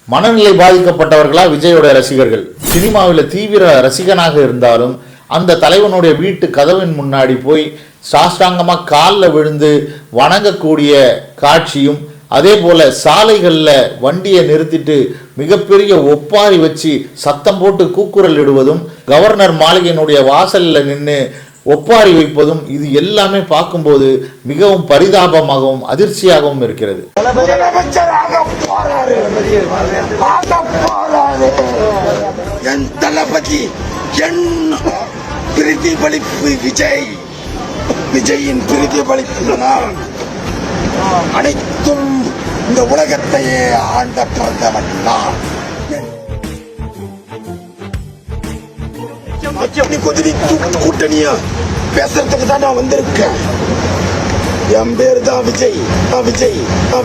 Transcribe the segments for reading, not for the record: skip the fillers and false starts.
மனநிலை பாதிக்கப்பட்டவர்களா விஜயோட ரசிகர்கள்? சினிமாவில் தீவிர ரசிகனாக இருந்தாலும் அந்த தலைவனுடைய வீட்டு கதவின் முன்னாடி போய் சாஷ்டாங்கமா காலில் விழுந்து வணங்கக்கூடிய காட்சியும், அதே போல சாலைகளில் வண்டியை நிறுத்திட்டு மிகப்பெரிய ஒப்பாரி வச்சு சத்தம் போட்டு கூக்குரல் இடுவதும், கவர்னர் மாளிகையினுடைய வாசலில் நின்று ஒப்பாரி வைப்பதும், இது எல்லாமே பார்க்கும்போது மிகவும் பரிதாபமாகவும் அதிர்ச்சியாகவும் இருக்கிறது. என் தளபதி, என் பிரதிபலிப்பு விஜய், விஜயின் பிரதிபலிப்பு நான். அனைத்தும் இந்த உலகத்தையே ஆண்ட பிறந்தவன் நான். கூட்டணியா பேசுறதுக்கு தான் நான் வந்திருக்கேன். என் பேரு தான் விஜய், விஜய்,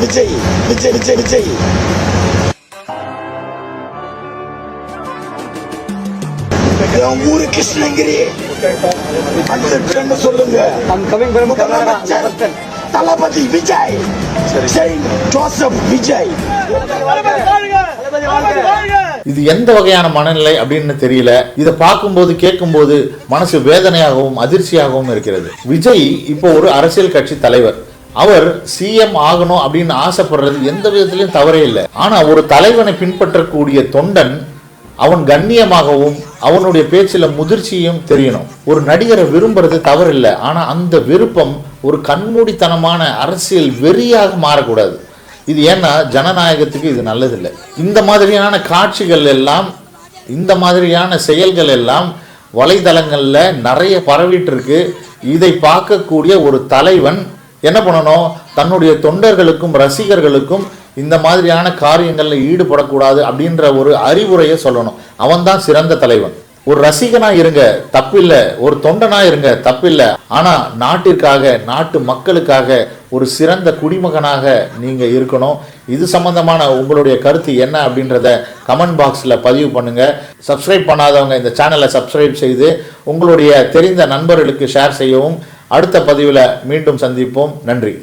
விஜய், விஜய், விஜய், விஜய். என் ஊரு கிருஷ்ணகிரி. சொல்லுங்க. தளபதி விஜய், செயின்ட் ஜோசப் விஜய். இது எந்த வகையான மனநிலை அப்படின்னு தெரியல. இதை பார்க்கும்போது கேட்கும்போது மனசு வேதனையாகவும் அதிர்ச்சியாகவும் இருக்கிறது. விஜய் இப்போ ஒரு அரசியல் கட்சி தலைவர். அவர் சிஎம் ஆகணும் அப்படின்னு ஆசைப்படுறது எந்த விதத்திலையும் தவறே இல்லை. ஆனா ஒரு தலைவனை பின்பற்றக்கூடிய தொண்டன் அவன் கண்ணியமாகவும் அவனுடைய பேச்சில் முதிர்ச்சியும் தெரியணும். ஒரு நடிகரை விரும்புறது தவறில்லை, ஆனா அந்த விருப்பம் ஒரு கண்மூடித்தனமான அரசியல் வெறியாக மாறக்கூடாது. இது ஏன்னா ஜனநாயகத்துக்கு இது நல்லதில்லை. இந்த மாதிரியான காட்சிகள் எல்லாம், இந்த மாதிரியான செயல்கள் எல்லாம் வலைதளங்களில் நிறைய பரவிட்டு இருக்கு. இதை பார்க்கக்கூடிய ஒரு தலைவன் என்ன பண்ணணும்? தன்னுடைய தொண்டர்களுக்கும் ரசிகர்களுக்கும் இந்த மாதிரியான காரியங்களில் ஈடுபடக்கூடாது அப்படின்ற ஒரு அறிவுரையை சொல்லணும். அவன்தான் சிறந்த தலைவன். ஒரு ரசிகனா இருங்க, தப்பில்லை. ஒரு தொண்டனா இருங்க, தப்பில்லை. ஆனா நாட்டிற்காக, நாட்டு மக்களுக்காக ஒரு சிறந்த குடிமகனாக நீங்க இருக்கணும். இது சம்பந்தமான உங்களுடைய கருத்து என்ன அப்படின்றத கமெண்ட் பாக்ஸ்ல பதிவு பண்ணுங்க. சப்ஸ்கிரைப் பண்ணாதவங்க இந்த சேனலை சப்ஸ்கிரைப் செய்து உங்களுடைய தெரிந்த நண்பர்களுக்கு ஷேர் செய்யவும். அடுத்த பதிவில் மீண்டும் சந்திப்போம். நன்றி.